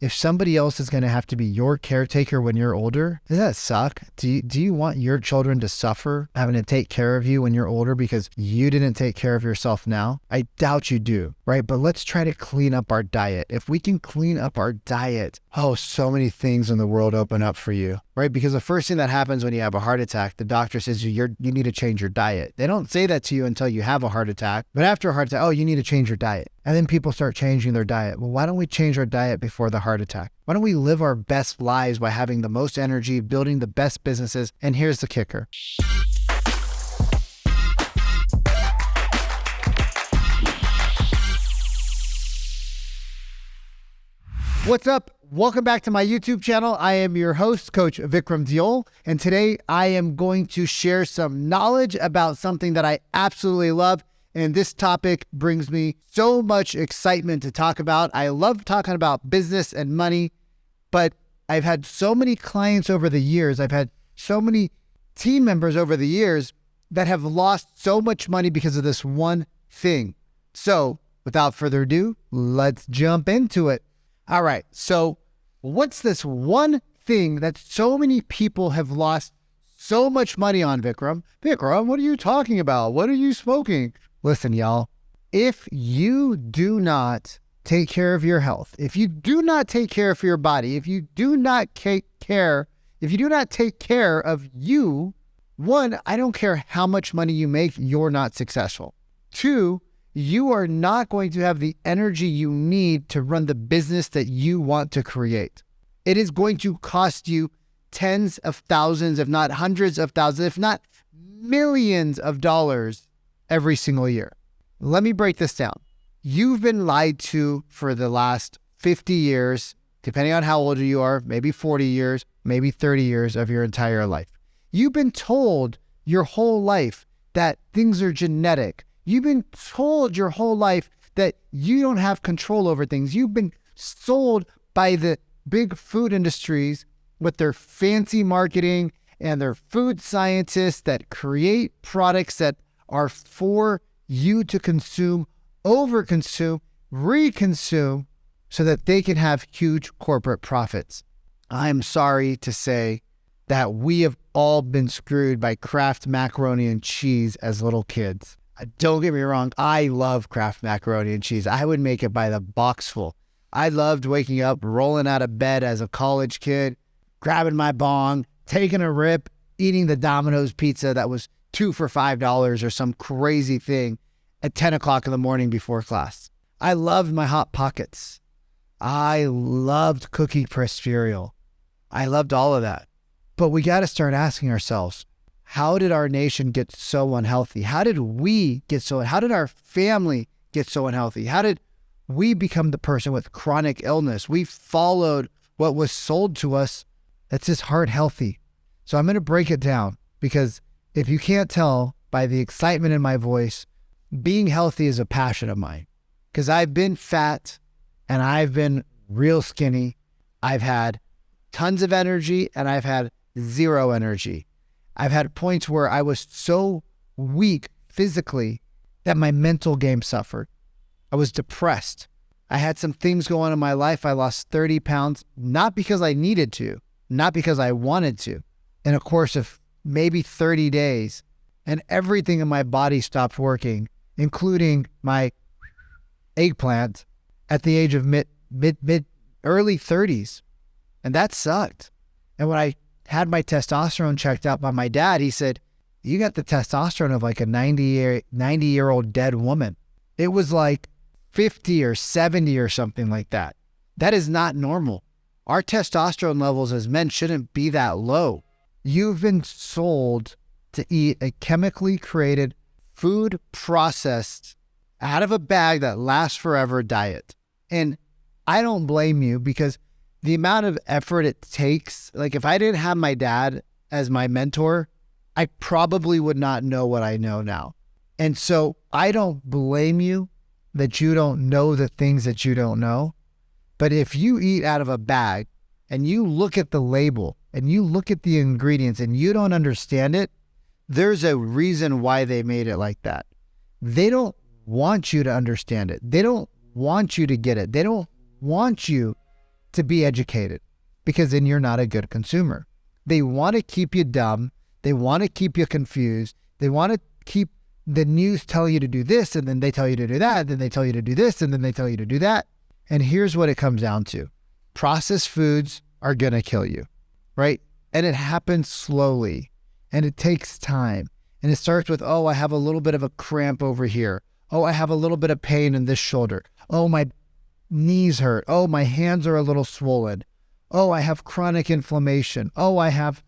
If somebody else is going to have to be your caretaker when you're older, does that suck? Do you want your children to suffer having to take care of you when you're older because you didn't take care of yourself now? I doubt you do, right? But let's try to clean up our diet. If we can clean up our diet, so many things in the world open up for you, right? Because the first thing that happens when you have a heart attack, the doctor says you need to change your diet. They don't say that to you until you have a heart attack, but after a heart attack, you need to change your diet. And then people start changing their diet. Well, why don't we change our diet before the heart attack? Why don't we live our best lives by having the most energy, building the best businesses? And here's the kicker. What's up? Welcome back to my YouTube channel. I am your host, Coach Vikram Diol, and today I am going to share some knowledge about something that I absolutely love. And this topic brings me so much excitement to talk about. I love talking about business and money, but I've had so many clients over the years. I've had so many team members over the years that have lost so much money because of this one thing. So without further ado, let's jump into it. All right. So what's this one thing that so many people have lost so much money on, Vikram? Vikram, what are you talking about? What are you smoking? Listen, y'all, if you do not take care of your health, if you do not take care of your body, if you do not take care of you, one, I don't care how much money you make, you're not successful. Two, you are not going to have the energy you need to run the business that you want to create. It is going to cost you tens of thousands, if not hundreds of thousands, if not millions of dollars every single year. Let me break this down. You've been lied to for the last 50 years, depending on how old you are, maybe 40 years, maybe 30 years of your entire life. You've been told your whole life that things are genetic. You've been told your whole life that you don't have control over things. You've been sold by the big food industries with their fancy marketing and their food scientists that create products that are for you to consume, overconsume, reconsume, so that they can have huge corporate profits. I'm sorry to say that we have all been screwed by Kraft macaroni and cheese as little kids. Don't get me wrong, I love Kraft macaroni and cheese. I would make it by the boxful. I loved waking up, rolling out of bed as a college kid, grabbing my bong, taking a rip, eating the Domino's pizza that was 2 for $5 or some crazy thing at 10 o'clock in the morning before class. I loved my Hot Pockets. I loved Cookie Crisp cereal. I loved all of that. But we got to start asking ourselves, how did our nation get so unhealthy? How did our family get so unhealthy? How did we become the person with chronic illness? We followed what was sold to us that's just heart healthy. So I'm going to break it down, because if you can't tell by the excitement in my voice, being healthy is a passion of mine. Because I've been fat and I've been real skinny. I've had tons of energy and I've had zero energy. I've had points where I was so weak physically that my mental game suffered. I was depressed. I had some things going on in my life. I lost 30 pounds, not because I needed to, not because I wanted to. In a course of maybe 30 days, and everything in my body stopped working, including my eggplant at the age of early 30s. And that sucked. And when I had my testosterone checked out by my dad, he said, you got the testosterone of like a 90-year-old dead woman. It was like 50 or 70 or something like that. That is not normal. Our testosterone levels as men shouldn't be that low. You've been sold to eat a chemically created, food processed, out of a bag that lasts forever diet. And I don't blame you, because the amount of effort it takes, like if I didn't have my dad as my mentor, I probably would not know what I know now. And so I don't blame you that you don't know the things that you don't know. But if you eat out of a bag and you look at the label and you look at the ingredients and you don't understand it, there's a reason why they made it like that. They don't want you to understand it. They don't want you to get it. They don't want you to be educated, because then you're not a good consumer. They want to keep you dumb. They want to keep you confused. They want to keep the news telling you to do this, and then they tell you to do that, and then they tell you to do this, and then they tell you to do that. And here's what it comes down to. Processed foods are going to kill you, right? And it happens slowly, and it takes time. And it starts with, oh, I have a little bit of a cramp over here. Oh, I have a little bit of pain in this shoulder. Oh, my knees hurt. Oh, my hands are a little swollen. Oh, I have chronic inflammation. Oh, I have,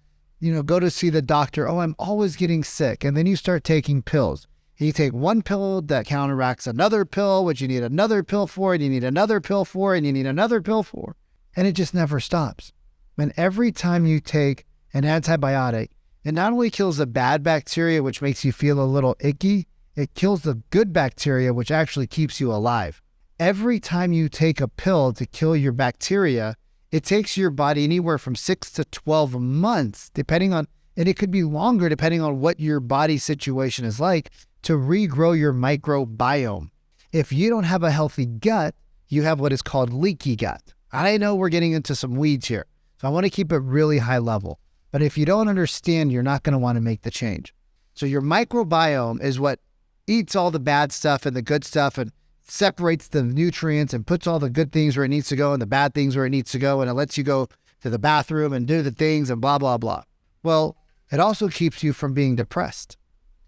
go to see the doctor. Oh, I'm always getting sick. And then you start taking pills. You take one pill that counteracts another pill, which you need another pill for, and you need another pill for, and you need another pill for. And it just never stops. And every time you take an antibiotic, it not only kills the bad bacteria, which makes you feel a little icky, it kills the good bacteria, which actually keeps you alive. Every time you take a pill to kill your bacteria, it takes your body anywhere from 6 to 12 months, depending on, and it could be longer depending on what your body situation is like, to regrow your microbiome. If you don't have a healthy gut, you have what is called leaky gut. I know we're getting into some weeds here, so I want to keep it really high level. But if you don't understand, you're not going to want to make the change. So your microbiome is what eats all the bad stuff and the good stuff and separates the nutrients and puts all the good things where it needs to go and the bad things where it needs to go. And it lets you go to the bathroom and do the things and blah, blah, blah. Well, it also keeps you from being depressed.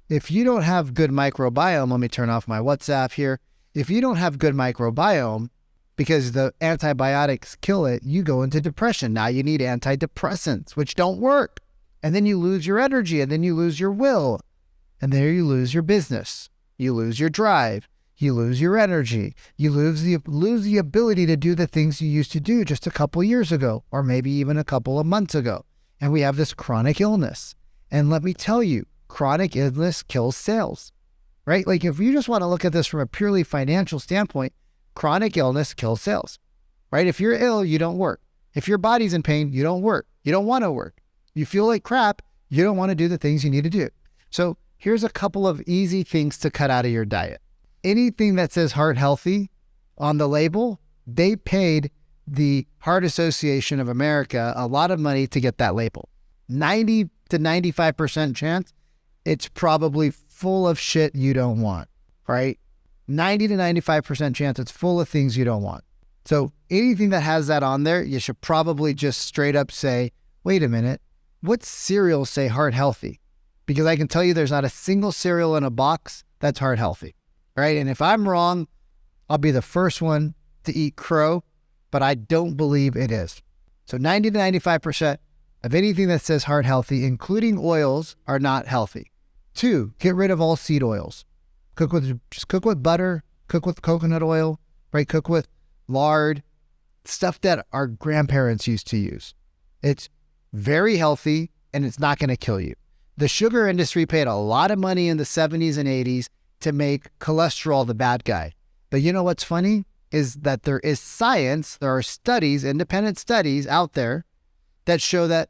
If you don't have good microbiome, let me turn off my WhatsApp here. If you don't have good microbiome, because the antibiotics kill it, you go into depression. Now you need antidepressants, which don't work. And then you lose your energy, and then you lose your will. And there you lose your business. You lose your drive. You lose your energy. You lose the ability to do the things you used to do just a couple years ago, or maybe even a couple of months ago. And we have this chronic illness. And let me tell you, chronic illness kills sales, right? Like if you just want to look at this from a purely financial standpoint, chronic illness kills sales, right? If you're ill, you don't work. If your body's in pain, you don't work. You don't want to work. You feel like crap. You don't want to do the things you need to do. So here's a couple of easy things to cut out of your diet. Anything that says heart healthy on the label, they paid the Heart Association of America a lot of money to get that label. 90 to 95% chance it's probably full of shit you don't want, right? 90 to 95% chance it's full of things you don't want. So anything that has that on there, you should probably just straight up say, wait a minute, what cereals say heart healthy? Because I can tell you there's not a single cereal in a box that's heart healthy, right? And if I'm wrong, I'll be the first one to eat crow, but I don't believe it is. So 90 to 95% of anything that says heart healthy, including oils, are not healthy. 2, get rid of all seed oils. Just cook with butter, cook with coconut oil, right? Cook with lard, stuff that our grandparents used to use. It's very healthy and it's not going to kill you. The sugar industry paid a lot of money in the 70s and 80s to make cholesterol the bad guy. But you know what's funny is that there is science, there are studies, independent studies out there that show that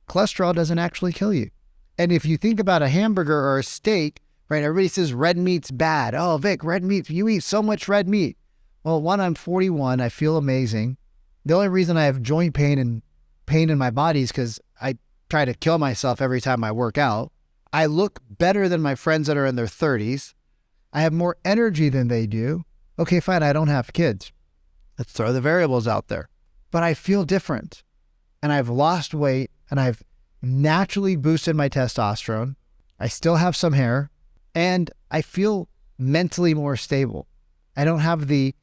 cholesterol doesn't actually kill you. And if you think about a hamburger or a steak, right, everybody says red meat's bad. Oh, Vic, red meat, you eat so much red meat. Well, one, I'm 41, I feel amazing. The only reason I have joint pain and pain in my body is because I try to kill myself every time I work out. I look better than my friends that are in their 30s. I have more energy than they do. Okay, fine, I don't have kids. Let's throw the variables out there. But I feel different. And I've lost weight, and I've naturally boosted my testosterone. I still have some hair, and I feel mentally more stable. I don't have the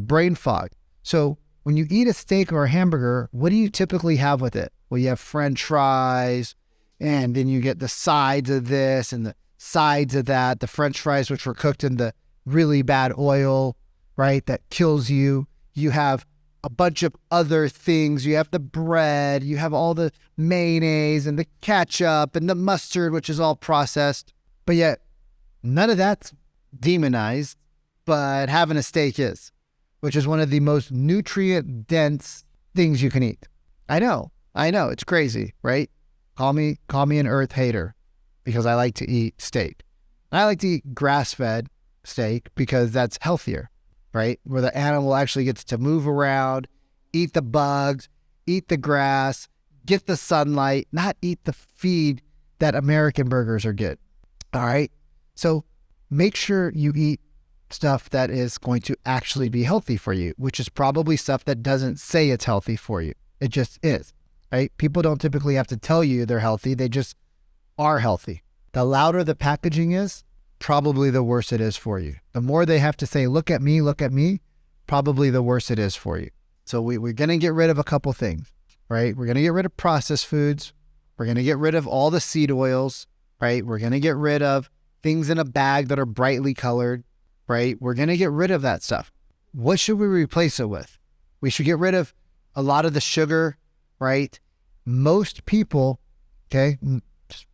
brain fog. So when you eat a steak or a hamburger, what do you typically have with it? Well, you have French fries, and then you get the sides of this and the sides of that, the French fries, which were cooked in the really bad oil, right? That kills you. You have a bunch of other things. You have the bread, you have all the mayonnaise and the ketchup and the mustard, which is all processed. But yet none of that's demonized, but having a steak is, which is one of the most nutrient dense things you can eat. I know, it's crazy, right? Call me an earth hater because I like to eat steak. I like to eat grass-fed steak because that's healthier, right? Where the animal actually gets to move around eat the bugs, eat the grass, get the sunlight, not eat the feed that American burgers are getting. All right. So make sure you eat stuff that is going to actually be healthy for you, which is probably stuff that doesn't say it's healthy for you. It just is, right? People don't typically have to tell you they're healthy. They just are healthy. The louder the packaging is, probably the worse it is for you. The more they have to say, look at me, probably the worse it is for you. So we're going to get rid of a couple things, right? We're going to get rid of processed foods. We're going to get rid of all the seed oils, right? We're going to get rid of things in a bag that are brightly colored, right? We're going to get rid of that stuff. What should we replace it with? We should get rid of a lot of the sugar, right? Most people, okay, just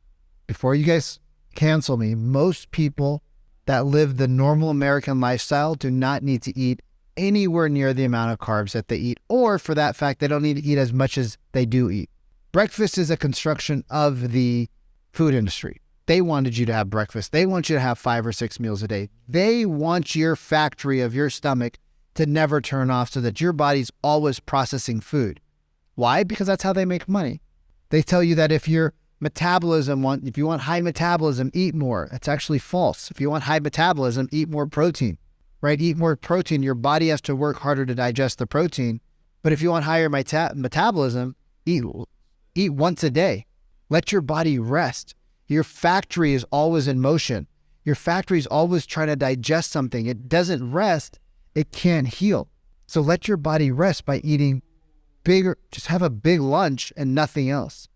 before you guys cancel me, most people that live the normal American lifestyle do not need to eat anywhere near the amount of carbs that they eat, or for that fact, they don't need to eat as much as they do eat. Breakfast is a construction of the food industry. They wanted you to have breakfast. They want you to have 5 or 6 meals a day. They want your factory of your stomach to never turn off so that your body's always processing food. Why? Because that's how they make money. They tell you that if you want high metabolism, eat more. It's actually false. If you want high metabolism, eat more protein, right? Eat more protein. Your body has to work harder to digest the protein. But if you want higher metabolism, eat once a day. Let your body rest. Your factory is always in motion. Your factory is always trying to digest something. It doesn't rest. It can't heal. So let your body rest by eating bigger. Just have a big lunch and nothing else,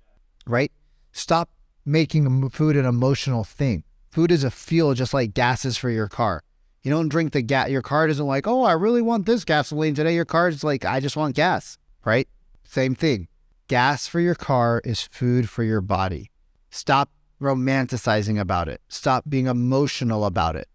right? Stop making food an emotional thing. Food is a fuel, just like gas is for your car. You don't drink the gas. Your car isn't like, oh, I really want this gasoline today. Your car is like, I just want gas, right? Same thing. Gas for your car is food for your body. Stop romanticizing about it. Stop being emotional about it.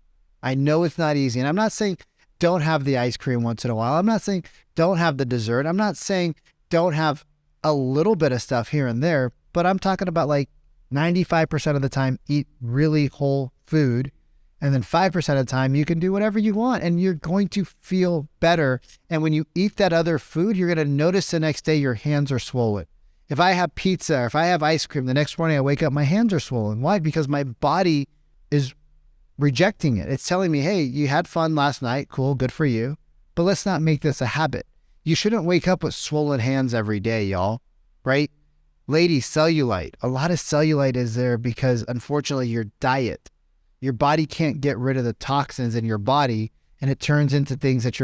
I know it's not easy. And I'm not saying don't have the ice cream once in a while. I'm not saying don't have the dessert. I'm not saying don't have a little bit of stuff here and there, but I'm talking about like 95% of the time, eat really whole food. And then 5% of the time, you can do whatever you want and you're going to feel better. And when you eat that other food, you're going to notice the next day your hands are swollen. If I have pizza or if I have ice cream, the next morning I wake up, my hands are swollen. Why? Because my body is rejecting it. It's telling me, hey, you had fun last night. Cool. Good for you. But let's not make this a habit. You shouldn't wake up with swollen hands every day, y'all. Right? Ladies, cellulite. A lot of cellulite is there because unfortunately your diet, your body can't get rid of the toxins in your body and it turns into things that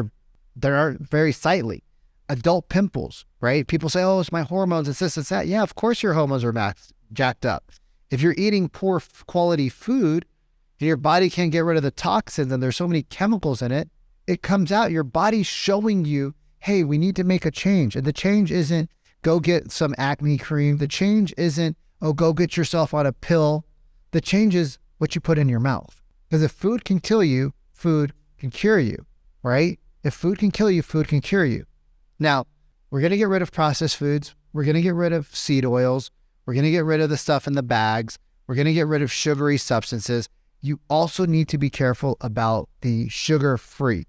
are very sightly. Adult pimples, right? People say, oh, it's my hormones, it's this, it's that. Yeah, of course your hormones are jacked up. If you're eating poor quality food and your body can't get rid of the toxins and there's so many chemicals in it, it comes out. Your body's showing you, hey, we need to make a change. And the change isn't go get some acne cream. The change isn't, oh, go get yourself on a pill. The change is what you put in your mouth. Because if food can kill you, food can cure you, right? If food can kill you, food can cure you. Now, we're going to get rid of processed foods. We're going to get rid of seed oils. We're going to get rid of the stuff in the bags. We're going to get rid of sugary substances. You also need to be careful about the sugar-free.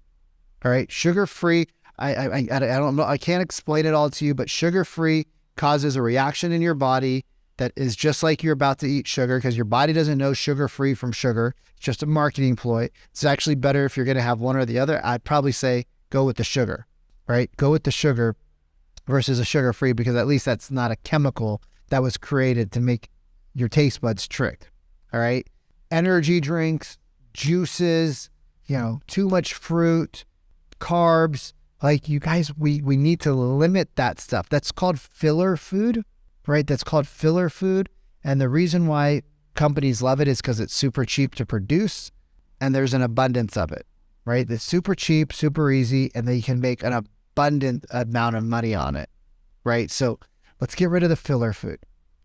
All right, sugar-free, I don't know, I can't explain it all to you, but sugar-free causes a reaction in your body that is just like you're about to eat sugar because your body doesn't know sugar-free from sugar. It's just a marketing ploy. It's actually better if you're going to have one or the other. I'd probably say go with the sugar, right? Go with the sugar versus a sugar-free because at least that's not a chemical that was created to make your taste buds tricked, all right? Energy drinks, juices, too much fruit, carbs. Like you guys, we need to limit that stuff. That's called filler food, right? That's called filler food. And the reason why companies love it is because it's super cheap to produce and there's an abundance of it, right? It's super cheap, super easy, and they can make an abundant amount of money on it, right? So let's get rid of the filler food.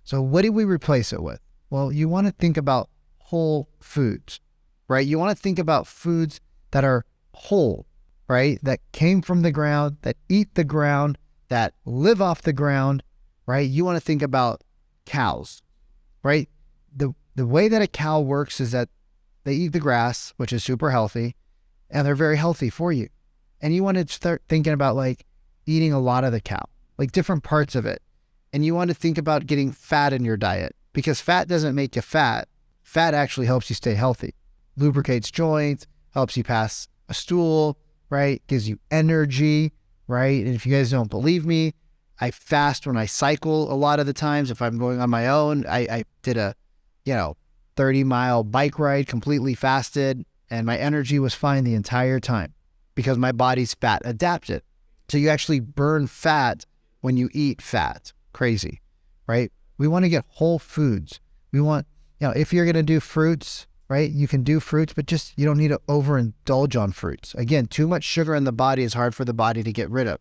So what do we replace it with? Well, you want to think about whole foods, right? You want to think about foods that are whole, right? That came from the ground, that eat the ground, that live off the ground, right? You want to think about cows, right? The way that a cow works is that they eat the grass, which is super healthy, and they're very healthy for you. And you want to start thinking about like eating a lot of the cow, like different parts of it. And you want to think about getting fat in your diet, because fat doesn't make you fat. Fat actually helps you stay healthy, lubricates joints, helps you pass a stool, right? Gives you energy, right? And if you guys don't believe me, I fast when I cycle a lot of the times. If I'm going on my own, I did a, 30-mile bike ride, completely fasted, and my energy was fine the entire time because my body's fat adapted. So you actually burn fat when you eat fat. Crazy, right? We want to get whole foods. We want, if you're going to do fruits, right? You can do fruits, but just, you don't need to overindulge on fruits. Again, too much sugar in the body is hard for the body to get rid of.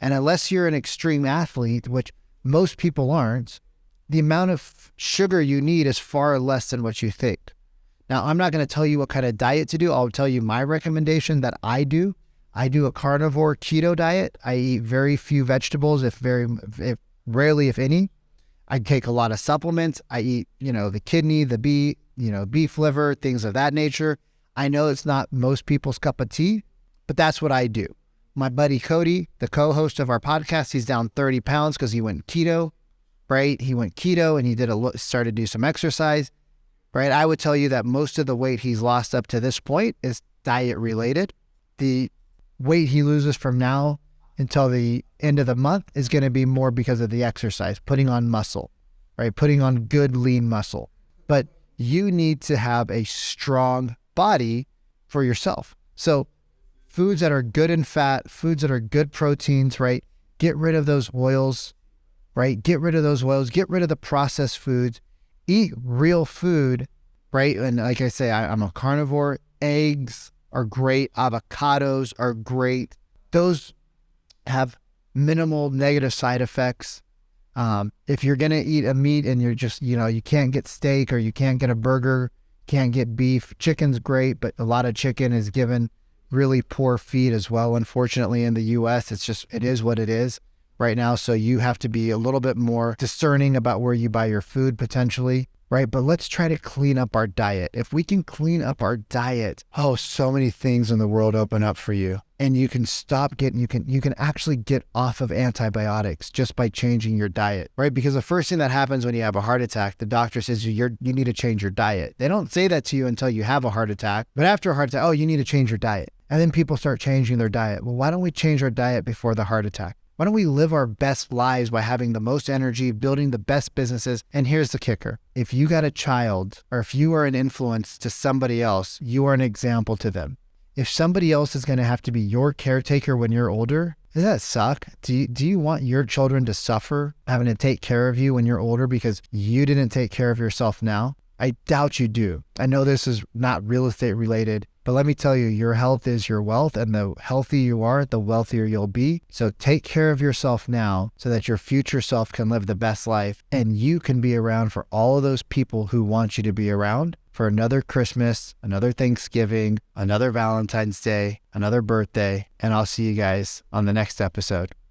And unless you're an extreme athlete, which most people aren't, the amount of sugar you need is far less than what you think. Now, I'm not going to tell you what kind of diet to do. I'll tell you my recommendation that I do. I do a carnivore keto diet. I eat very few vegetables, if rarely, if any. I take a lot of supplements. I eat, the kidney, the beef liver, things of that nature. I know it's not most people's cup of tea, but that's what I do. My buddy Cody, the co-host of our podcast, he's down 30 pounds because he went keto, right? He went keto and he started to do some exercise, right? I would tell you that most of the weight he's lost up to this point is diet related. The weight he loses from now until the end of the month is going to be more because of the exercise, putting on muscle, right? Putting on good lean muscle. But you need to have a strong body for yourself. So foods that are good in fat, foods that are good proteins, right? Get rid of those oils, right? Get rid of those oils, get rid of the processed foods, eat real food, right? And like I say, I'm a carnivore. Eggs are great. Avocados are great. Those have minimal negative side effects. If you're going to eat a meat and you're just, you can't get steak or you can't get a burger, can't get beef, chicken's great, but a lot of chicken is given really poor feed as well. Unfortunately, in the US, it is what it is right now. So you have to be a little bit more discerning about where you buy your food potentially, right? But let's try to clean up our diet. If we can clean up our diet, so many things in the world open up for you. And you can you can actually get off of antibiotics just by changing your diet, right? Because the first thing that happens when you have a heart attack, the doctor says you need to change your diet. They don't say that to you until you have a heart attack, but after a heart attack, you need to change your diet. And then people start changing their diet. Well, why don't we change our diet before the heart attack? Why don't we live our best lives by having the most energy, building the best businesses? And here's the kicker. If you got a child or if you are an influence to somebody else, you are an example to them. If somebody else is going to have to be your caretaker when you're older, does that suck? Do you want your children to suffer having to take care of you when you're older because you didn't take care of yourself now? I doubt you do. I know this is not real estate related, but let me tell you, your health is your wealth, and the healthier you are, the wealthier you'll be. So take care of yourself now so that your future self can live the best life and you can be around for all of those people who want you to be around for another Christmas, another Thanksgiving, another Valentine's Day, another birthday, and I'll see you guys on the next episode.